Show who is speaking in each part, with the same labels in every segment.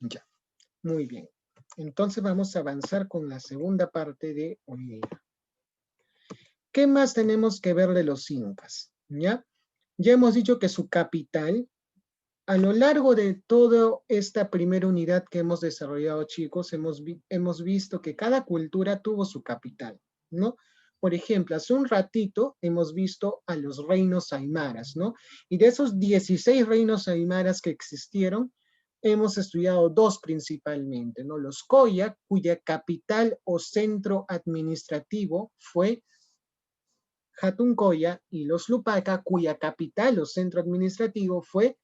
Speaker 1: Ya, muy bien. Entonces vamos a avanzar con la segunda parte de hoy día. ¿Qué más tenemos que ver de los incas? ¿Ya? Ya hemos dicho que su capital, a lo largo de toda esta primera unidad que hemos desarrollado, chicos, hemos visto que cada cultura tuvo su capital, ¿no? Por ejemplo, hace un ratito hemos visto a los reinos aymaras, ¿no? Y de esos 16 reinos aymaras que existieron, hemos estudiado dos principalmente, ¿no? Los Coya, cuya capital o centro administrativo fue Hatun Coya, y los Lupaca, cuya capital o centro administrativo fue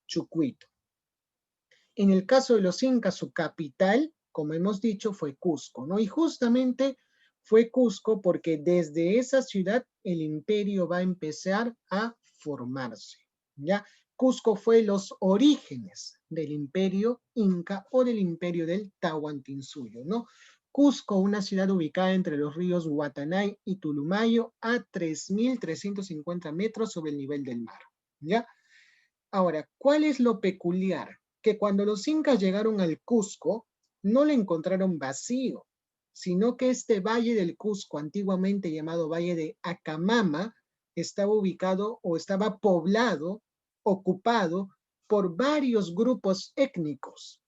Speaker 1: Chucuito. En el caso de los incas, su capital, como hemos dicho, fue Cusco, ¿no? Y justamente fue Cusco porque desde esa ciudad el imperio va a empezar a formarse, ¿ya? Cusco fue los orígenes del imperio inca o del imperio del Tahuantinsuyo, ¿no? Cusco, una ciudad ubicada entre los ríos Guatanay y Tulumayo a 3.350 metros sobre el nivel del mar, ¿ya? Ahora, ¿cuál es lo peculiar? Que cuando los incas llegaron al Cusco, no lo encontraron vacío, sino que este valle del Cusco, antiguamente llamado Valle de Acamama, estaba ubicado o estaba poblado, ocupado por varios grupos étnicos,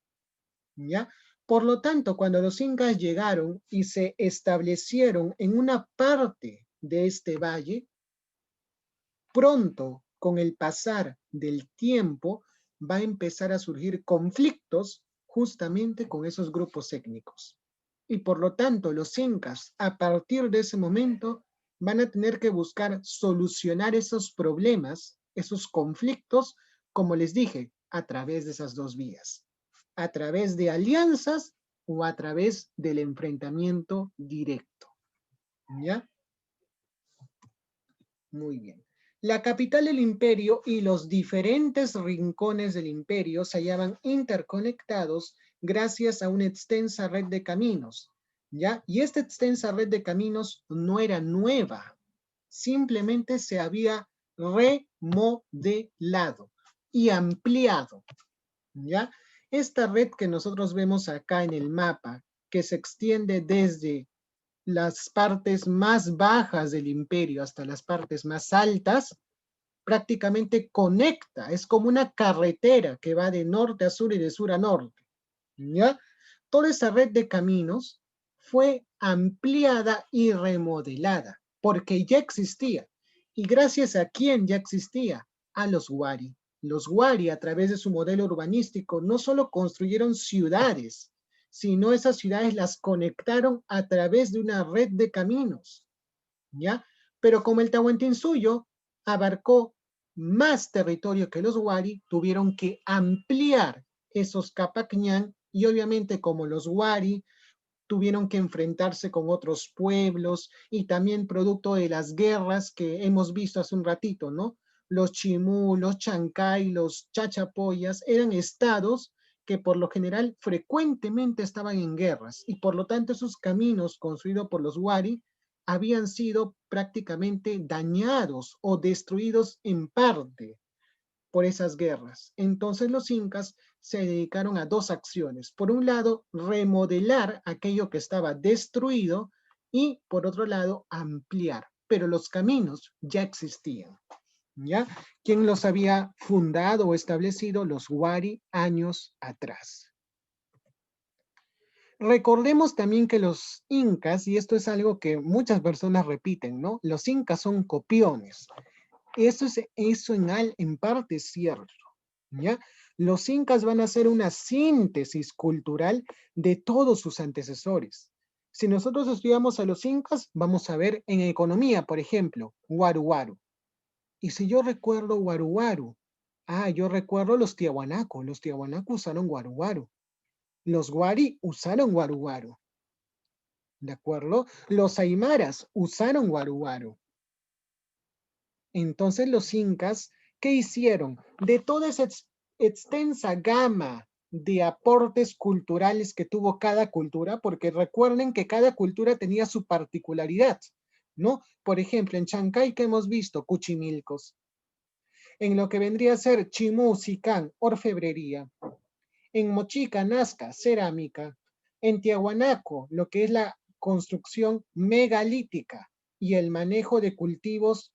Speaker 1: ¿ya? Por lo tanto, cuando los incas llegaron y se establecieron en una parte de este valle, pronto, con el pasar del tiempo, va a empezar a surgir conflictos justamente con esos grupos étnicos. Y por lo tanto, los incas, a partir de ese momento, van a tener que buscar solucionar esos problemas, esos conflictos, como les dije, a través de esas dos vías, a través de alianzas o a través del enfrentamiento directo. ¿Ya? Muy bien. La capital del imperio y los diferentes rincones del imperio se hallaban interconectados gracias a una extensa red de caminos, ¿ya? Y esta extensa red de caminos no era nueva, simplemente se había remodelado y ampliado, ¿ya? Esta red que nosotros vemos acá en el mapa, que se extiende desde las partes más bajas del imperio hasta las partes más altas, prácticamente conecta, es como una carretera que va de norte a sur y de sur a norte, ¿ya? Toda esa red de caminos fue ampliada y remodelada, porque ya existía. ¿Y gracias a quién ya existía? A los Wari. Los Wari, a través de su modelo urbanístico, no solo construyeron ciudades, sino esas ciudades las conectaron a través de una red de caminos, ¿ya? Pero como el Tahuantinsuyo abarcó más territorio que los Wari, tuvieron que ampliar esos Capacñán, y obviamente como los Wari tuvieron que enfrentarse con otros pueblos y también producto de las guerras que hemos visto hace un ratito, ¿no? Los Chimú, los Chancay, los Chachapoyas eran estados que por lo general frecuentemente estaban en guerras y por lo tanto esos caminos construidos por los Wari habían sido prácticamente dañados o destruidos en parte por esas guerras. Entonces los incas se dedicaron a dos acciones. Por un lado, remodelar aquello que estaba destruido y por otro lado, ampliar. Pero los caminos ya existían, ¿ya? ¿Quién los había fundado o establecido? Los Wari años atrás. Recordemos también que los incas, y esto es algo que muchas personas repiten, ¿no? Los incas son copiones. Eso en parte es cierto, ¿ya? Los incas van a hacer una síntesis cultural de todos sus antecesores. Si nosotros estudiamos a los incas, vamos a ver en economía, por ejemplo, Waru. Y si yo recuerdo Waru, yo recuerdo los Tiahuanaco usaron Waru. Los Wari usaron Waru. ¿De acuerdo? Los Aymaras usaron Waru. Entonces los incas, ¿qué hicieron? De toda esa extensa gama de aportes culturales que tuvo cada cultura, porque recuerden que cada cultura tenía su particularidad, ¿no? Por ejemplo, en Chancay que hemos visto Cuchimilcos, en lo que vendría a ser Chimú, Sicán, orfebrería, En Mochica, Nazca, cerámica. En Tiahuanaco, lo que es la construcción megalítica y el manejo de cultivos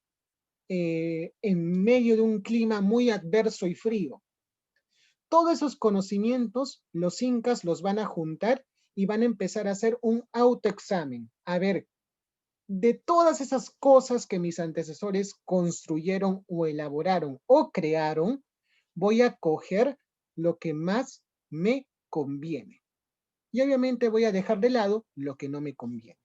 Speaker 1: en medio de un clima muy adverso y frío. Todos esos conocimientos los incas los van a juntar y van a empezar a hacer un autoexamen. A ver, de todas esas cosas que mis antecesores construyeron o elaboraron o crearon, voy a coger lo que más me conviene. Y obviamente voy a dejar de lado lo que no me conviene.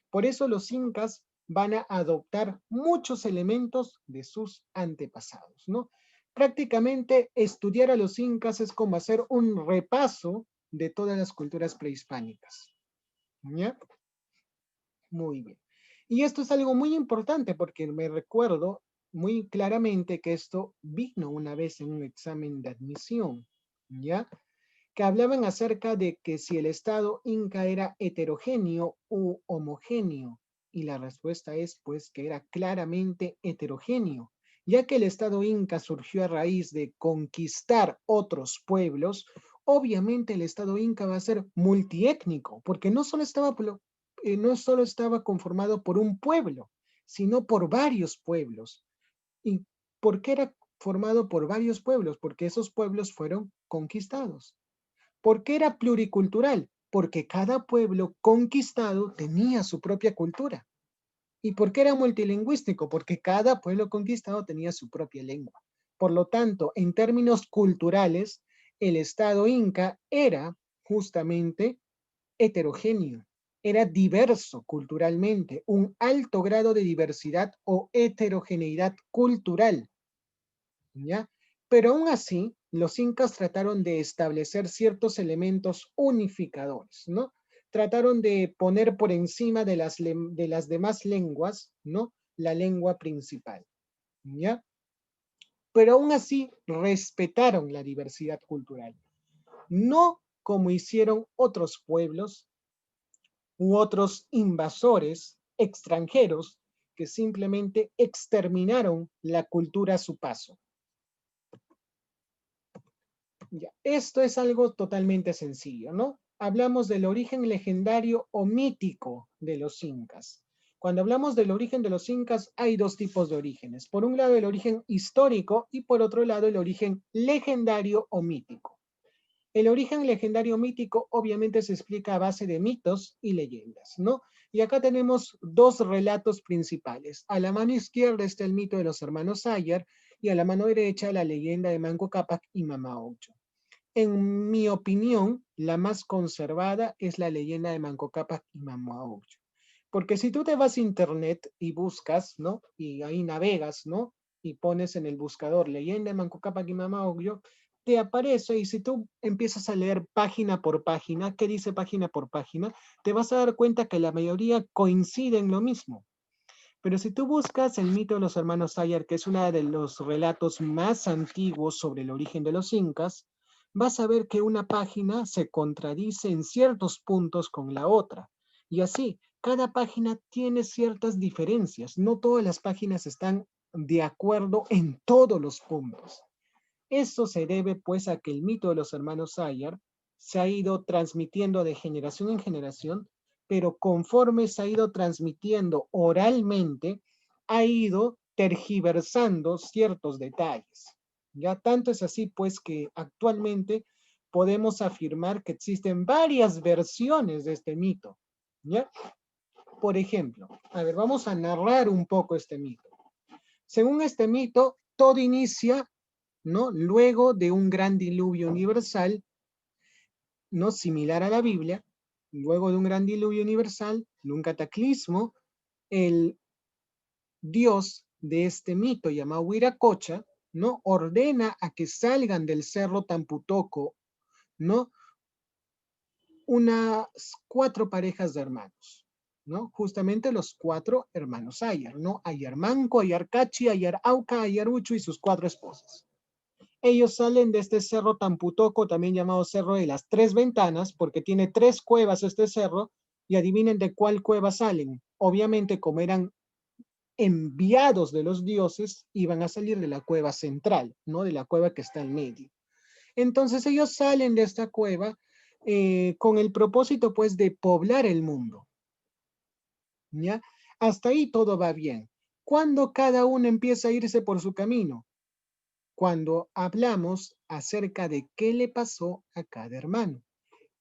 Speaker 1: Por eso los incas van a adoptar muchos elementos de sus antepasados, ¿no? Prácticamente estudiar a los incas es como hacer un repaso de todas las culturas prehispánicas. ¿Ya? Muy bien. Y esto es algo muy importante porque me recuerdo muy claramente que esto vino una vez en un examen de admisión, ¿ya? Que hablaban acerca de que si el Estado inca era heterogéneo u homogéneo. Y la respuesta es pues que era claramente heterogéneo, ya que el Estado inca surgió a raíz de conquistar otros pueblos. Obviamente el Estado inca va a ser multiétnico, porque no solo estaba conformado por un pueblo, sino por varios pueblos. ¿Y por qué era formado por varios pueblos? Porque esos pueblos fueron conquistados. ¿Por qué era pluricultural? Porque cada pueblo conquistado tenía su propia cultura. ¿Y por qué era multilingüístico? Porque cada pueblo conquistado tenía su propia lengua. Por lo tanto, en términos culturales, el Estado inca era justamente heterogéneo, era diverso culturalmente, un alto grado de diversidad o heterogeneidad cultural, ¿ya? Pero aún así, los incas trataron de establecer ciertos elementos unificadores, ¿no? Trataron de poner por encima de las demás lenguas, ¿no? La lengua principal, ¿ya? Pero aún así respetaron la diversidad cultural, no como hicieron otros pueblos u otros invasores extranjeros que simplemente exterminaron la cultura a su paso. Ya, esto es algo totalmente sencillo, ¿no? Hablamos del origen legendario o mítico de los incas. Cuando hablamos del origen de los incas, hay dos tipos de orígenes. Por un lado, el origen histórico y por otro lado, el origen legendario o mítico. El origen legendario mítico obviamente se explica a base de mitos y leyendas, ¿no? Y acá tenemos dos relatos principales. A la mano izquierda está el mito de los hermanos Ayar y a la mano derecha la leyenda de Manco Cápac y Mama Ocho. En mi opinión, la más conservada es la leyenda de Manco Cápac y Mama Ocho. Porque si tú te vas a internet y buscas, ¿no? Y ahí navegas, ¿no? Y pones en el buscador leyenda de Manco Cápac y Mama Ocho, te aparece y si tú empiezas a leer página por página, ¿qué dice página por página? Te vas a dar cuenta que la mayoría coincide en lo mismo. Pero si tú buscas el mito de los hermanos Ayar, que es uno de los relatos más antiguos sobre el origen de los incas, vas a ver que una página se contradice en ciertos puntos con la otra. Y así, cada página tiene ciertas diferencias. No todas las páginas están de acuerdo en todos los puntos. Eso se debe pues a que el mito de los hermanos Ayar se ha ido transmitiendo de generación en generación, pero conforme se ha ido transmitiendo oralmente, ha ido tergiversando ciertos detalles. Ya tanto es así pues que actualmente podemos afirmar que existen varias versiones de este mito. ¿Ya? Por ejemplo, a ver, vamos a narrar un poco este mito. Según este mito, todo inicia, ¿no? Luego de un gran diluvio universal, ¿no? Similar a la Biblia, luego de un gran diluvio universal, de un cataclismo, el dios de este mito llamado Huiracocha, ¿no? Ordena a que salgan del cerro Tamputoco, ¿no? Unas 4 parejas de hermanos, ¿no? Justamente los 4 hermanos Ayar, ¿no? Ayar Manco, Ayar Cachi, Ayar Auca, Ayar Uchu y sus 4 esposas. Ellos salen de este cerro Tamputoco, también llamado Cerro de las Tres Ventanas, porque tiene 3 cuevas este cerro, y adivinen de cuál cueva salen. Obviamente, como eran enviados de los dioses, iban a salir de la cueva central, ¿no? De la cueva que está en medio. Entonces ellos salen de esta cueva con el propósito pues de poblar el mundo, ¿ya? Hasta ahí todo va bien. Cuando cada uno empieza a irse por su camino, cuando hablamos acerca de qué le pasó a cada hermano.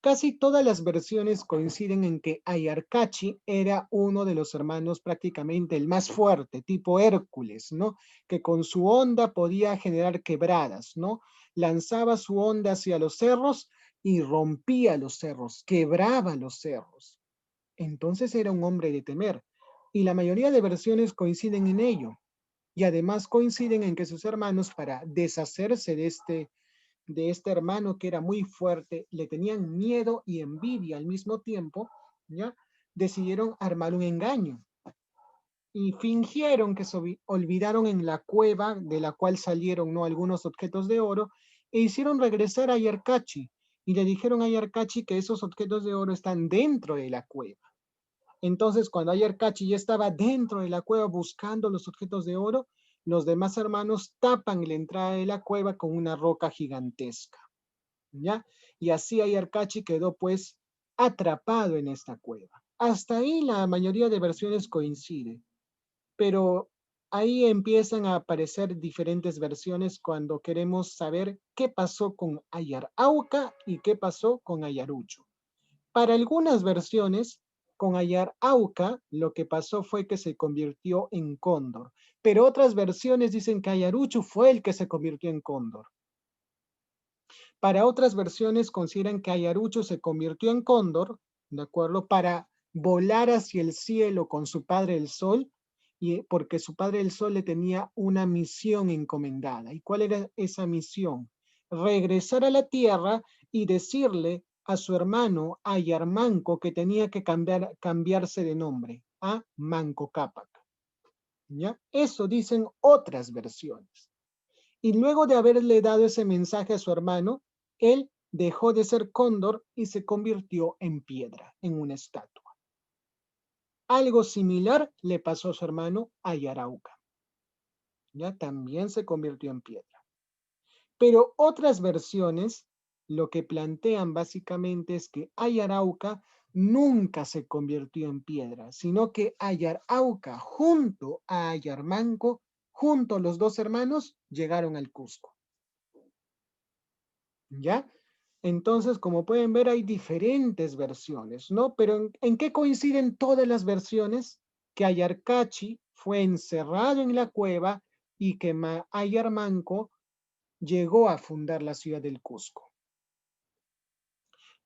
Speaker 1: Casi todas las versiones coinciden en que Ayarcachi era uno de los hermanos prácticamente el más fuerte, tipo Hércules, ¿no? Que con su onda podía generar quebradas, ¿no? Lanzaba su onda hacia los cerros y rompía los cerros, quebraba los cerros. Entonces era un hombre de temer. Y la mayoría de versiones coinciden en ello. Y además coinciden en que sus hermanos, para deshacerse de este hermano que era muy fuerte, le tenían miedo y envidia al mismo tiempo, ¿ya? Decidieron armar un engaño y fingieron que se olvidaron en la cueva de la cual salieron, ¿no?, algunos objetos de oro, e hicieron regresar a Yarkachi y le dijeron a Yarkachi que esos objetos de oro están dentro de la cueva. Entonces, cuando Ayarcachi ya estaba dentro de la cueva buscando los objetos de oro, los demás hermanos tapan la entrada de la cueva con una roca gigantesca, ¿ya? Y así Ayarcachi quedó pues atrapado en esta cueva. Hasta ahí la mayoría de versiones coincide, pero ahí empiezan a aparecer diferentes versiones cuando queremos saber qué pasó con Ayarauca y qué pasó con Ayarucho. Para algunas versiones, con Ayarauca, lo que pasó fue que se convirtió en cóndor, pero otras versiones dicen que Ayarucho fue el que se convirtió en cóndor. Para otras versiones consideran que Ayarucho se convirtió en cóndor, ¿de acuerdo?, para volar hacia el cielo con su padre el sol, y porque su padre el sol le tenía una misión encomendada. ¿Y cuál era esa misión? Regresar a la tierra y decirle a su hermano Ayarmanco que tenía que cambiarse de nombre a Manco Cápac, ¿ya? Eso dicen otras versiones. Y luego de haberle dado ese mensaje a su hermano, él dejó de ser cóndor y se convirtió en piedra, en una estatua. Algo similar le pasó a su hermano Ayarauca. Ya también se convirtió en piedra. Pero otras versiones lo que plantean básicamente es que Ayarauca nunca se convirtió en piedra, sino que Ayarauca junto a Ayarmanco, junto a los dos hermanos, llegaron al Cusco. ¿Ya? Entonces, como pueden ver, hay diferentes versiones, ¿no? Pero ¿en qué coinciden todas las versiones? Que Ayarcachi fue encerrado en la cueva y que Ayarmanco llegó a fundar la ciudad del Cusco.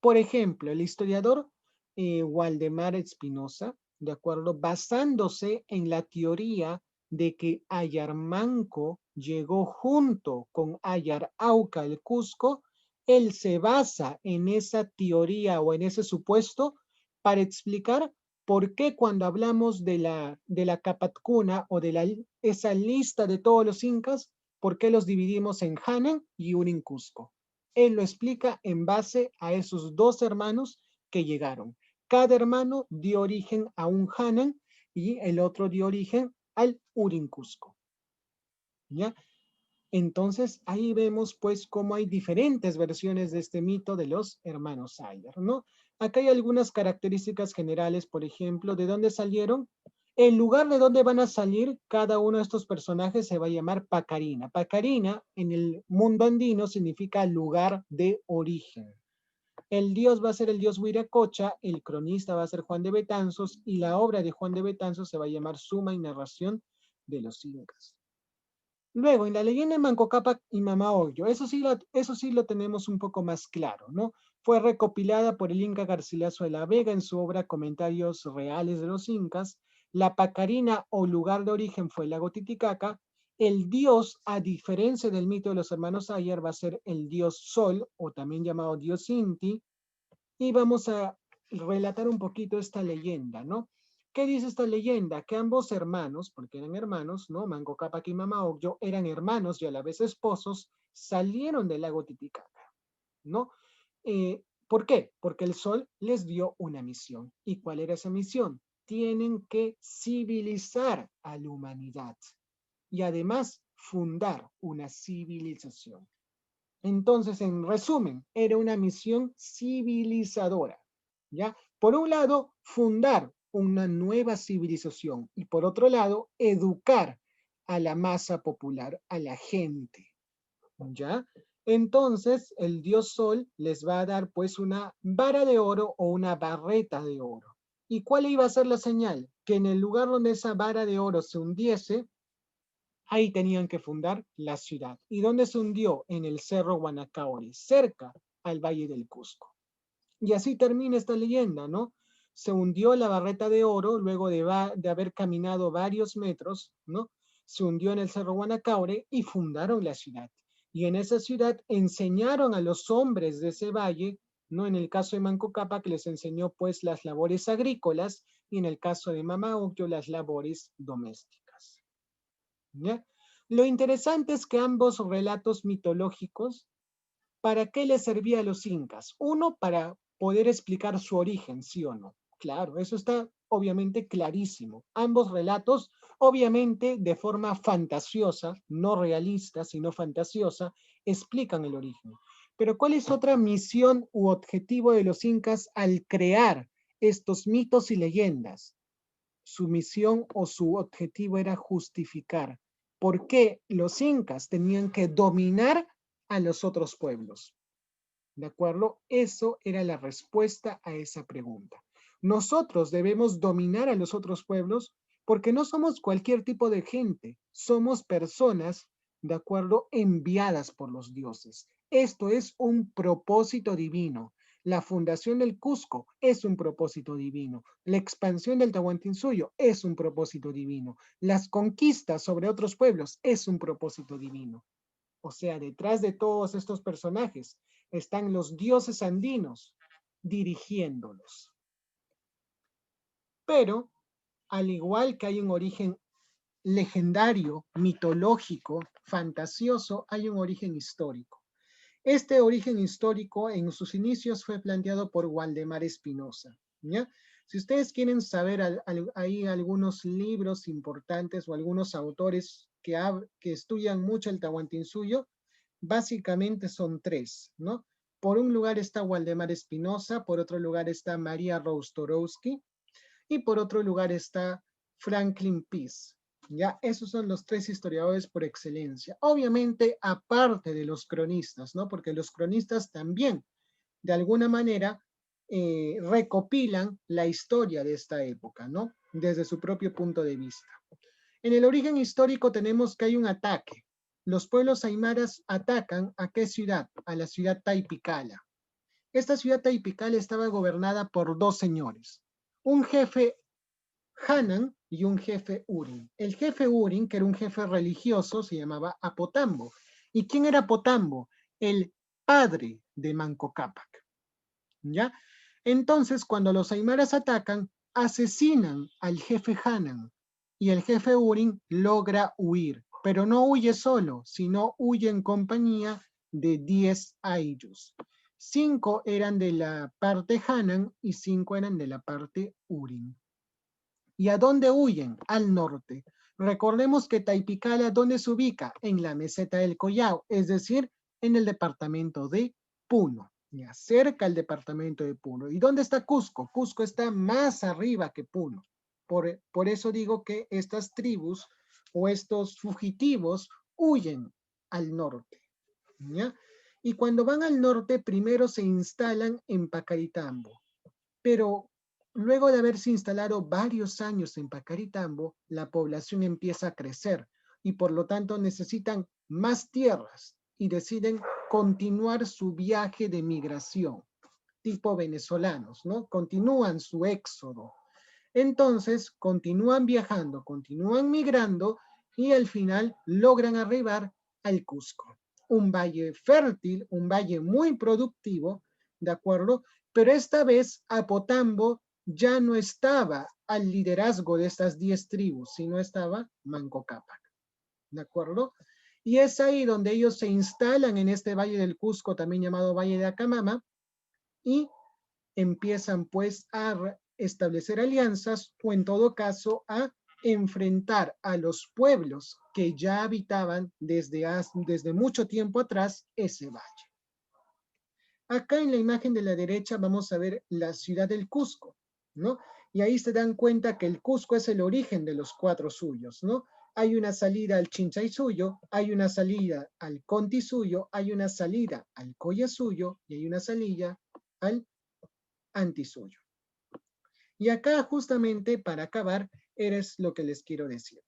Speaker 1: Por ejemplo, el historiador Waldemar Espinosa, de acuerdo, basándose en la teoría de que Ayarmanco llegó junto con Ayarauca al Cusco, él se basa en esa teoría o en ese supuesto para explicar por qué cuando hablamos de la Capatcuna o de esa lista de todos los incas, por qué los dividimos en Hanan y Unin Cusco. Él lo explica en base a esos dos hermanos que llegaron. Cada hermano dio origen a un Hanan y el otro dio origen al Urin Cusco. ¿Ya? Entonces ahí vemos pues cómo hay diferentes versiones de este mito de los hermanos Ayer, ¿no? Acá hay algunas características generales, por ejemplo, ¿de dónde salieron? El lugar de donde van a salir cada uno de estos personajes se va a llamar Pacarina. Pacarina en el mundo andino significa lugar de origen. El dios va a ser el dios Huiracocha, el cronista va a ser Juan de Betanzos y la obra de Juan de Betanzos se va a llamar Suma y Narración de los Incas. Luego, en la leyenda de Manco Cápac y Mama Ocllo, eso sí lo tenemos un poco más claro, ¿no? Fue recopilada por el Inca Garcilaso de la Vega en su obra Comentarios Reales de los Incas. La Pacarina o lugar de origen fue el lago Titicaca. El dios, a diferencia del mito de los hermanos Ayer, va a ser el dios Sol, o también llamado dios Inti. Y vamos a relatar un poquito esta leyenda, ¿no? ¿Qué dice esta leyenda? Que ambos hermanos, porque eran hermanos, ¿no? Manco Cápac y Mama Ocllo eran hermanos y a la vez esposos, salieron del lago Titicaca, ¿no? ¿Por qué? Porque el sol les dio una misión. ¿Y cuál era esa misión? Tienen que civilizar a la humanidad y además fundar una civilización. Entonces, en resumen, era una misión civilizadora, ¿ya? Por un lado, fundar una nueva civilización y por otro lado, educar a la masa popular, a la gente, ¿ya? Entonces, el dios Sol les va a dar pues una vara de oro o una barreta de oro. ¿Y cuál iba a ser la señal? Que en el lugar donde esa vara de oro se hundiese, ahí tenían que fundar la ciudad. ¿Y dónde se hundió? En el Cerro Guanacaure, cerca al Valle del Cusco. Y así termina esta leyenda, ¿no? Se hundió la barreta de oro luego de haber caminado varios metros, ¿no? Se hundió en el Cerro Guanacaure y fundaron la ciudad. Y en esa ciudad enseñaron a los hombres de ese valle, ¿no? En el caso de Manco Cápac les enseñó pues las labores agrícolas y en el caso de Mama Ocllo las labores domésticas. ¿Ya? Lo interesante es que ambos relatos mitológicos, ¿para qué les servía a los incas? Uno, para poder explicar su origen, sí o no. Claro, eso está obviamente clarísimo. Ambos relatos, obviamente de forma fantasiosa, no realista, sino fantasiosa, explican el origen. Pero ¿cuál es otra misión u objetivo de los incas al crear estos mitos y leyendas? Su misión o su objetivo era justificar por qué los incas tenían que dominar a los otros pueblos. ¿De acuerdo? Eso era la respuesta a esa pregunta. Nosotros debemos dominar a los otros pueblos porque no somos cualquier tipo de gente, somos personas, ¿de acuerdo?, enviadas por los dioses. Esto es un propósito divino. La fundación del Cusco es un propósito divino. La expansión del Tahuantinsuyo es un propósito divino. Las conquistas sobre otros pueblos es un propósito divino. O sea, detrás de todos estos personajes están los dioses andinos dirigiéndolos. Pero, al igual que hay un origen legendario, mitológico, fantasioso, hay un origen histórico. Este origen histórico en sus inicios fue planteado por Waldemar Espinosa. ¿Ya? Si ustedes quieren saber, hay algunos libros importantes o algunos autores que estudian mucho el Tahuantinsuyo, básicamente son tres, ¿no? Por un lugar está Waldemar Espinosa, por otro lugar está María Rostorowski y por otro lugar está Franklin Pease. Ya, esos son los tres historiadores por excelencia. Obviamente, aparte de los cronistas, ¿no? Porque los cronistas también, de alguna manera, recopilan la historia de esta época, ¿no? Desde su propio punto de vista. En el origen histórico tenemos que hay un ataque. Los pueblos aymaras atacan ¿a qué ciudad? A la ciudad Taipicala. Esta ciudad Taipicala estaba gobernada por dos señores, un jefe Hanan y un jefe Urin. El jefe Urin, que era un jefe religioso, se llamaba Apotambo. ¿Y quién era Apotambo? El padre de Manco Cápac. ¿Ya? Entonces, cuando los aymaras atacan, asesinan al jefe Hanan y el jefe Urin logra huir, pero no huye solo, sino huye en compañía de 10 ayllus. 5 eran de la parte Hanan y 5 eran de la parte Urin. ¿Y a dónde huyen? Al norte. Recordemos que Taipicala, ¿dónde se ubica? En la meseta del Collao, es decir, en el departamento de Puno, ya cerca al departamento de Puno. ¿Y dónde está Cusco? Cusco está más arriba que Puno. Por eso digo que estas tribus o estos fugitivos huyen al norte. ¿Ya? Y cuando van al norte, primero se instalan en Pacaritambo. Pero luego de haberse instalado varios años en Pacaritambo, la población empieza a crecer y por lo tanto necesitan más tierras y deciden continuar su viaje de migración, tipo venezolanos, ¿no? Continúan su éxodo. Entonces, continúan viajando, continúan migrando y al final logran arribar al Cusco. Un valle fértil, un valle muy productivo, ¿de acuerdo? Pero esta vez Apotambo ya no estaba al liderazgo de estas 10 tribus, sino estaba Manco Cápac, ¿de acuerdo? Y es ahí donde ellos se instalan en este valle del Cusco, también llamado Valle de Acamama, y empiezan pues a establecer alianzas o en todo caso a enfrentar a los pueblos que ya habitaban desde mucho tiempo atrás ese valle. Acá en la imagen de la derecha vamos a ver la ciudad del Cusco, ¿no? Y ahí se dan cuenta que el Cusco es el origen de los 4 suyos, ¿no? Hay una salida al Chinchaysuyo, hay una salida al Contisuyo, hay una salida al Collasuyo y hay una salida al Antisuyo. Y acá justamente para acabar, es lo que les quiero decir.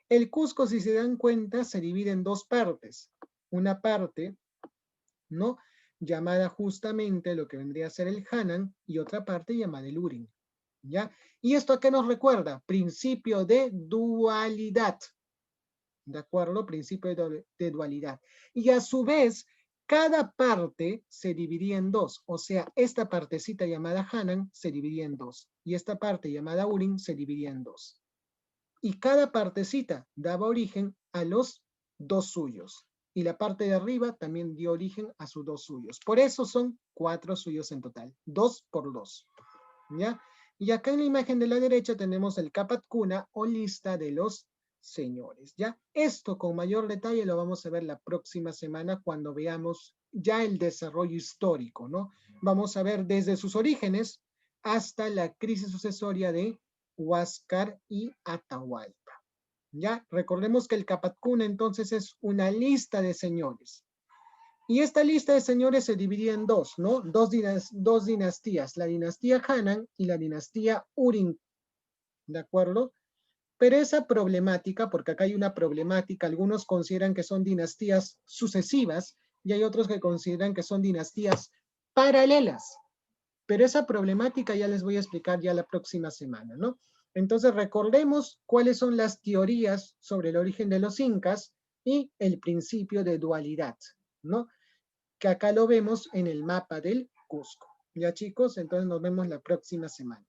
Speaker 1: El Cusco, si se dan cuenta, se divide en 2 partes. Una parte, ¿no? Llamada justamente lo que vendría a ser el Hanan y otra parte llamada el Urin, ¿ya? ¿Y esto a qué nos recuerda? Principio de dualidad, ¿de acuerdo? Principio de dualidad. Y a su vez, cada parte se dividía en 2, o sea, esta partecita llamada Hanan se dividía en 2 y esta parte llamada Urin se dividía en 2. Y cada partecita daba origen a los 2 suyos. Y la parte de arriba también dio origen a sus 2 suyos. Por eso son 4 suyos en total. 2 por 2. ¿Ya? Y acá en la imagen de la derecha tenemos el Kapat Kuna o lista de los señores. ¿Ya? Esto con mayor detalle lo vamos a ver la próxima semana cuando veamos ya el desarrollo histórico, ¿no? Vamos a ver desde sus orígenes hasta la crisis sucesoria de Huáscar y Atahualpa. ¿Ya? Recordemos que el Kapat Kuna entonces es una lista de señores. Y esta lista de señores se dividía en 2, ¿no? Dos dinastías, la dinastía Hanan y la dinastía Urin, ¿de acuerdo? Pero esa problemática, porque acá hay una problemática, algunos consideran que son dinastías sucesivas y hay otros que consideran que son dinastías paralelas. Pero esa problemática ya les voy a explicar ya la próxima semana, ¿no? Entonces recordemos cuáles son las teorías sobre el origen de los incas y el principio de dualidad, ¿no? Que acá lo vemos en el mapa del Cusco. Ya chicos, entonces nos vemos la próxima semana.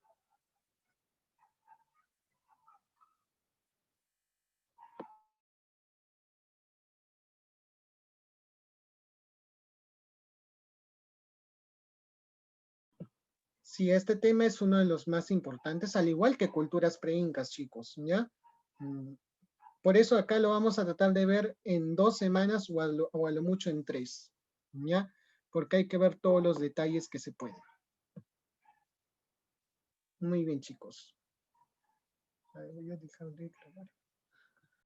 Speaker 1: Sí, este tema es uno de los más importantes, al igual que culturas preincas, chicos, ¿ya? Por eso acá lo vamos a tratar de ver en 2 semanas o a lo mucho en 3, ¿ya? Porque hay que ver todos los detalles que se pueden. Muy bien, chicos. A ver, voy a dejar de grabar.